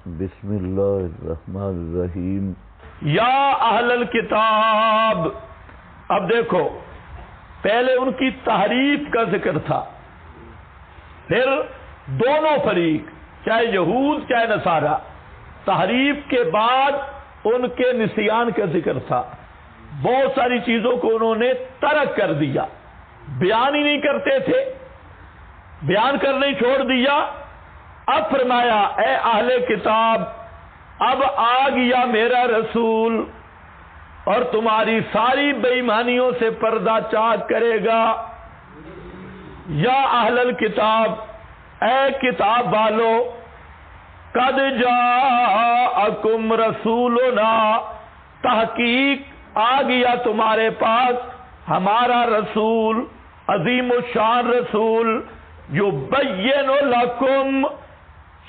بسم اللہ الرحمن الرحیم۔ یا اہل الکتاب، اب دیکھو پہلے ان کی تحریف کا ذکر تھا، پھر دونوں فریق چاہے یہود چاہے نصارہ، تحریف کے بعد ان کے نسیان کا ذکر تھا۔ بہت ساری چیزوں کو انہوں نے ترک کر دیا، بیان ہی نہیں کرتے تھے، بیان کرنے ہی چھوڑ دیا۔ اب فرمایا اے اہل کتاب، اب آ گیا میرا رسول اور تمہاری ساری بے ایمانیوں سے پردہ چاک کرے گا۔ یا اہل الکتاب، اے کتاب والو، قد جاءکم رسولنا، تحقیق آ گیا تمہارے پاس ہمارا رسول، عظیم الشان رسول، یبین لکم،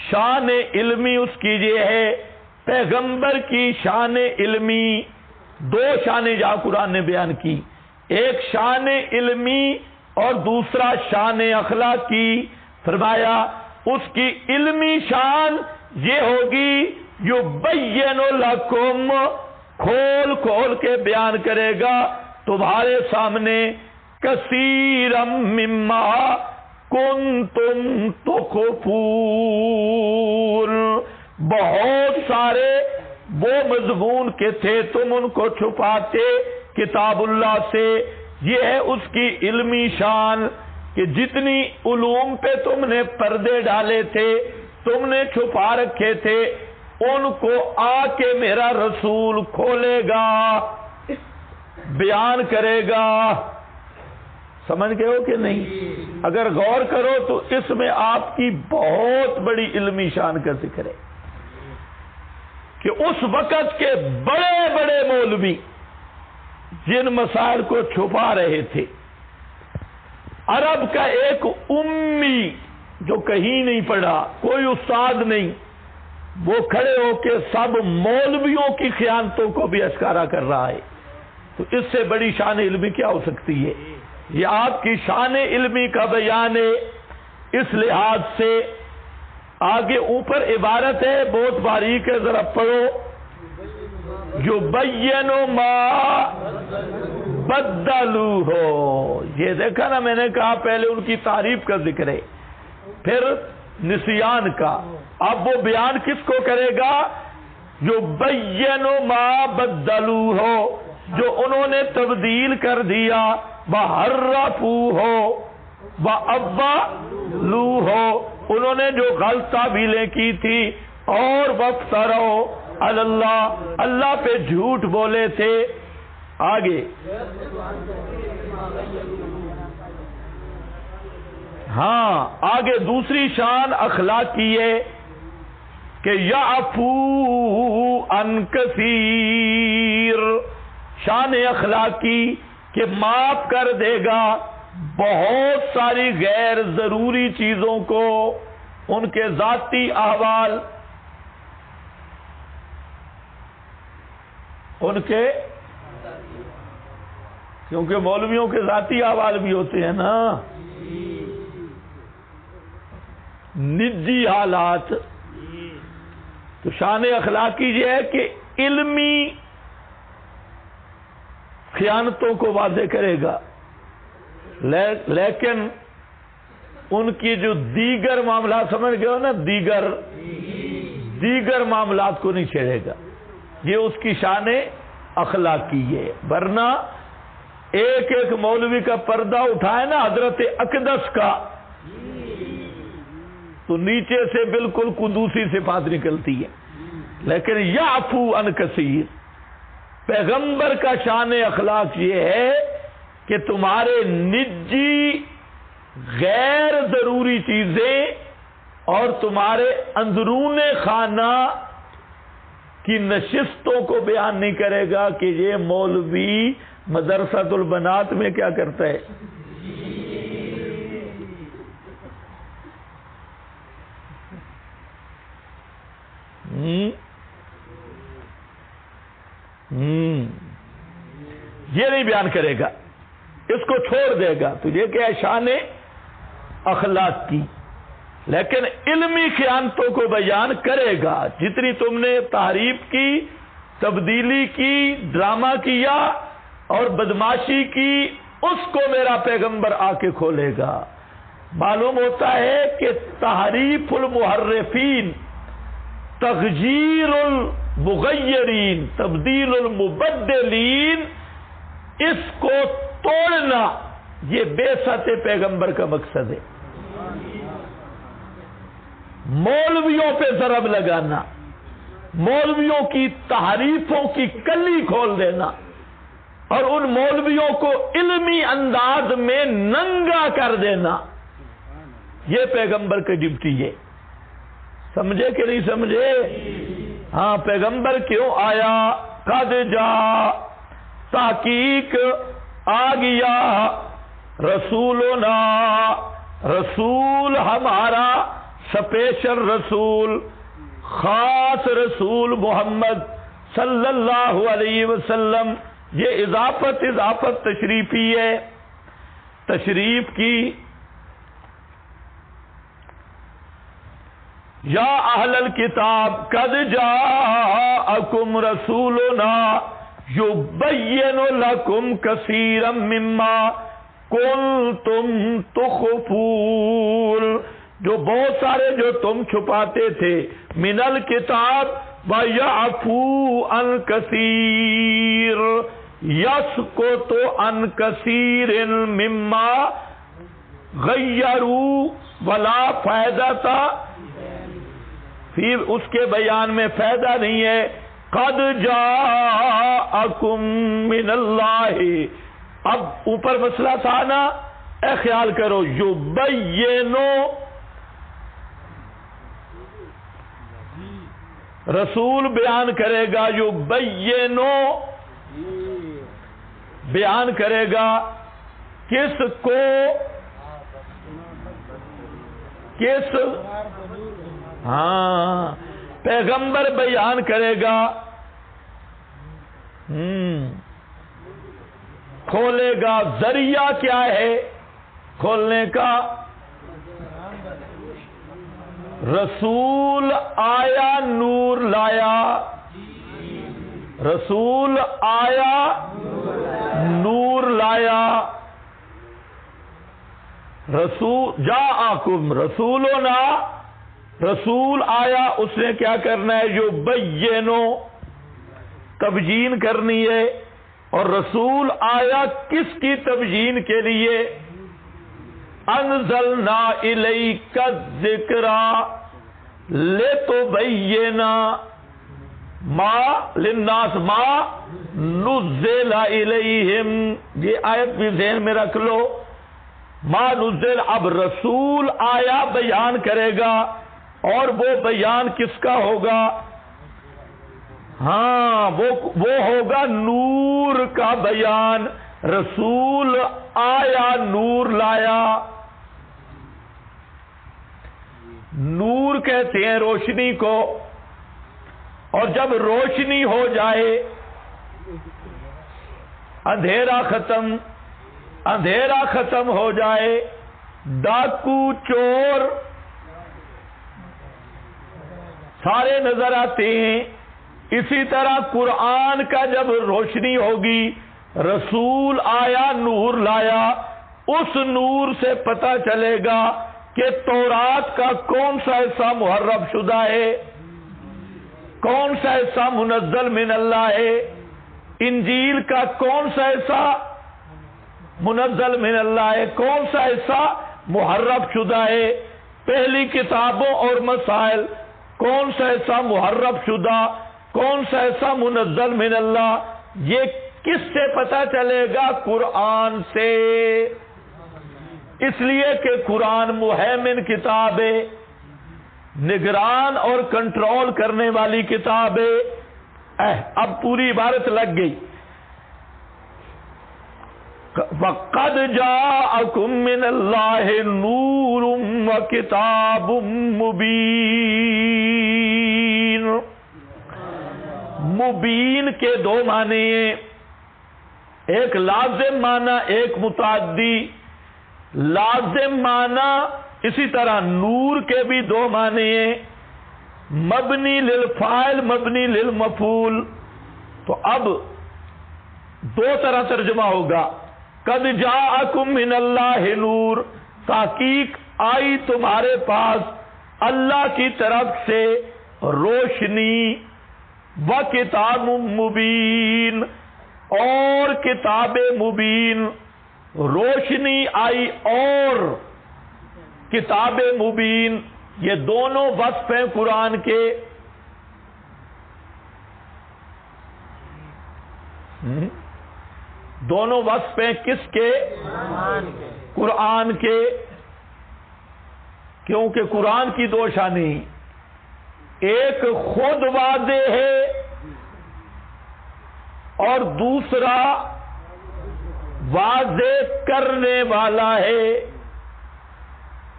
شان علمی اس کی یہ ہے، پیغمبر کی شان علمی۔ دو شانیں جہاں قرآن نے بیان کی، ایک شان علمی اور دوسرا شان اخلاقی۔ فرمایا اس کی علمی شان یہ ہوگی یبین لکم، کھول کھول کے بیان کرے گا تمہارے سامنے، کثیرا مما کنتم تخفون، بہت سارے وہ مضمون کے تھے تم ان کو چھپاتے کتاب اللہ سے۔ یہ ہے اس کی علمی شان کہ جتنی علوم پہ تم نے پردے ڈالے تھے، تم نے چھپا رکھے تھے، ان کو آ کے میرا رسول کھولے گا، بیان کرے گا۔ سمجھ گئے ہو کہ نہیں؟ اگر غور کرو تو اس میں آپ کی بہت بڑی علمی شان کا ذکر ہے کہ اس وقت کے بڑے بڑے مولوی جن مسائل کو چھپا رہے تھے، عرب کا ایک امی جو کہیں نہیں پڑھا، کوئی استاد نہیں، وہ کھڑے ہو کے سب مولویوں کی خیانتوں کو بھی اشکارا کر رہا ہے، تو اس سے بڑی شان علمی کیا ہو سکتی ہے؟ یہ آپ کی شان علمی کا بیان ہے۔ اس لحاظ سے آگے اوپر عبارت ہے، بہت باریک ہے، ذرا پڑھو۔ یبین ما بدلو ہو، یہ دیکھا نا، میں نے کہا پہلے ان کی تعریف کا ذکر ہے، پھر نسیان کا۔ اب وہ بیان کس کو کرے گا؟ یبین ما بدلو ہو، جو انہوں نے تبدیل کر دیا، وحرفو ہو، وابلو ہو، انہوں نے جو غلط تعبیریں کی تھی، اور وفترو علی اللہ، اللہ پہ جھوٹ بولے تھے۔ آگے ہاں، آگے دوسری شان اخلاقی ہے کہ یعفو عن کثیر، شان اخلاقی کہ معاف کر دے گا بہت ساری غیر ضروری چیزوں کو، ان کے ذاتی احوال، ان کے، کیونکہ مولویوں کے ذاتی احوال بھی ہوتے ہیں نا، نجی حالات۔ تو شان اخلاقی یہ ہے کہ علمی خیانتوں کو واضح کرے گا، لیکن ان کی جو دیگر معاملات، سمجھ گئے ہو نا، دیگر معاملات کو نہیں چھیڑے گا۔ یہ اس کی شان اخلاقی ہے۔ ورنہ ایک ایک مولوی کا پردہ اٹھائے نا حضرت اقدس کا، تو نیچے سے بالکل قدوسی صفات نکلتی ہے۔ لیکن یعفو عن کثیر، پیغمبر کا شان اخلاق یہ ہے کہ تمہارے نجی غیر ضروری چیزیں اور تمہارے اندرون خانہ کی نشستوں کو بیان نہیں کرے گا کہ یہ مولوی مدرسۃ البنات میں کیا کرتا ہے۔ یہ نہیں بیان کرے گا، اس کو چھوڑ دے گا۔ تو یہ کیا ہے؟ شان اخلاق کی۔ لیکن علمی خیانتوں کو بیان کرے گا. جتنی تم نے تحریف کی، تبدیلی کی، ڈرامہ کیا اور بدماشی کی، اس کو میرا پیغمبر آ کے کھولے گا. معلوم ہوتا ہے کہ تحریف المحرفین، تغییر المغیرین، تبدیل المبدلین، اس کو توڑنا یہ بعثت پیغمبر کا مقصد ہے. مولویوں پہ ضرب لگانا، مولویوں کی تحریفوں کی کلی کھول دینا اور ان مولویوں کو علمی انداز میں ننگا کر دینا، یہ پیغمبر کی ڈیوٹی ہے. سمجھے کہ نہیں سمجھے؟ ہاں، پیغمبر کیوں آیا؟ قد جا، تحقیق آ گیا، رسولنا، رسول ہمارا، سپیشل رسول، خاص رسول محمد صلی اللہ علیہ وسلم. یہ اضافت تشریفی ہے. تشریف کی یا اہل الکتاب قد جاءکم رسولنا یبین لکم کثیرا مما کنتم تخفون، جو بہت سارے جو تم چھپاتے تھے، من الکتاب ویعفو عن کثیر، یسکت عن کثیر مما غیروا ولا فائدہ، پھر اس کے بیان میں فائدہ نہیں ہے. قد جاءکم من اللہ، اب اوپر مسئلہ تھا نا، اے خیال کرو، یبینو، رسول بیان کرے گا، یبینو بیان کرے گا کس کو، کس، ہاں، پیغمبر بیان کرے گا. کھولے گا. ذریعہ کیا ہے کھولنے کا؟ رسول آیا، نور لایا، رسول آیا، نور لایا. رسول جاءکم رسولنا، رسول آیا، اس نے کیا کرنا ہے؟ جو بینو، تبیین کرنی ہے. اور رسول آیا کس کی تبیین کے لیے؟ انزلنا الیک الذکر لتبین ما للناس ما نزل الیہم. یہ آیت بھی ذہن میں رکھ لو. ما نزل، اب رسول آیا بیان کرے گا، اور وہ بیان کس کا ہوگا؟ ہاں، وہ ہوگا نور کا بیان. رسول آیا، نور لایا. نور کہتے ہیں روشنی کو، اور جب روشنی ہو جائے، اندھیرا ختم، اندھیرا ختم ہو جائے، ڈاکو چور سارے نظر آتے ہیں. اسی طرح قرآن کا جب روشنی ہوگی، رسول آیا، نور لایا، اس نور سے پتہ چلے گا کہ تورات کا کون سا حصہ محرف شدہ ہے، کون سا حصہ منزل من اللہ ہے، انجیل کا کون سا حصہ منزل من اللہ ہے، کون سا حصہ محرف شدہ ہے. پہلی کتابوں اور مسائل کون سا حصہ محرف شدہ، کون سا حصہ منزل من اللہ. یہ کس سے پتہ چلے گا؟ قرآن سے. اس لیے کہ قرآن مہیمن کتاب ہے، نگران اور کنٹرول کرنے والی کتاب ہے. اب پوری عبارت لگ گئی. وَقَدْ جَاءَكُم مِّنَ اللَّهِ نُورٌ وَكِتَابٌ مُبِينٌ. مبین کے دو معنی ہیں، ایک لازم معنی، ایک متعدی. لازم معنی اسی طرح نور کے بھی دو معنی ہیں، مبنی للفاعل مبنی للمفعول. تو اب دو طرح ترجمہ ہوگا. قد جاءکم من اللہ نور، تحقیق آئی تمہارے پاس اللہ کی طرف سے روشنی، و کتاب مبین، اور کتاب مبین. روشنی آئی اور کتاب مبین، یہ دونوں وصف ہیں قرآن کے. دونوں وصف ہیں کس کے؟ قرآن کے. کیونکہ قرآن کی دو شانی، ایک خود واضح ہے اور دوسرا واضح کرنے والا ہے.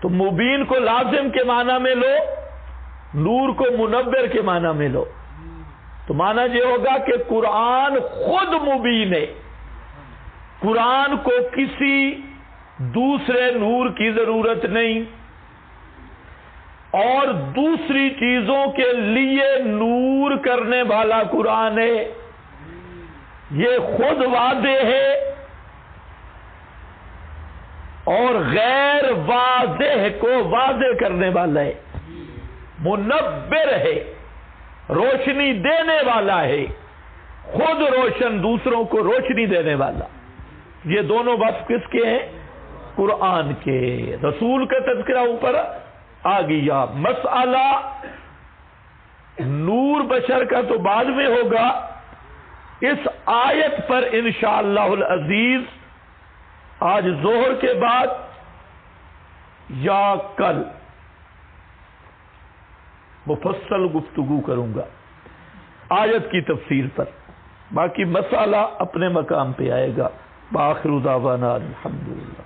تو مبین کو لازم کے معنی میں لو، نور کو منور کے معنی میں لو. تو معنی یہ ہوگا کہ قرآن خود مبین ہے، قرآن کو کسی دوسرے نور کی ضرورت نہیں، اور دوسری چیزوں کے لیے نور کرنے والا قرآن ہے. یہ خود واضح ہے اور غیر واضح کو واضح کرنے والا ہے. منور ہے، روشنی دینے والا ہے، خود روشن، دوسروں کو روشنی دینے والا. یہ دونوں وصف کس کے ہیں؟ قرآن کے. رسول کا تذکرہ اوپر آ گیا. مسئلہ نور بشر کا تو بعد میں ہوگا. اس آیت پر انشاءاللہ العزیز آج ظہر کے بعد یا کل مفصل گفتگو کروں گا آیت کی تفسیر پر. باقی مسئلہ اپنے مقام پہ آئے گا. بآخر دعوانا الحمدللہ.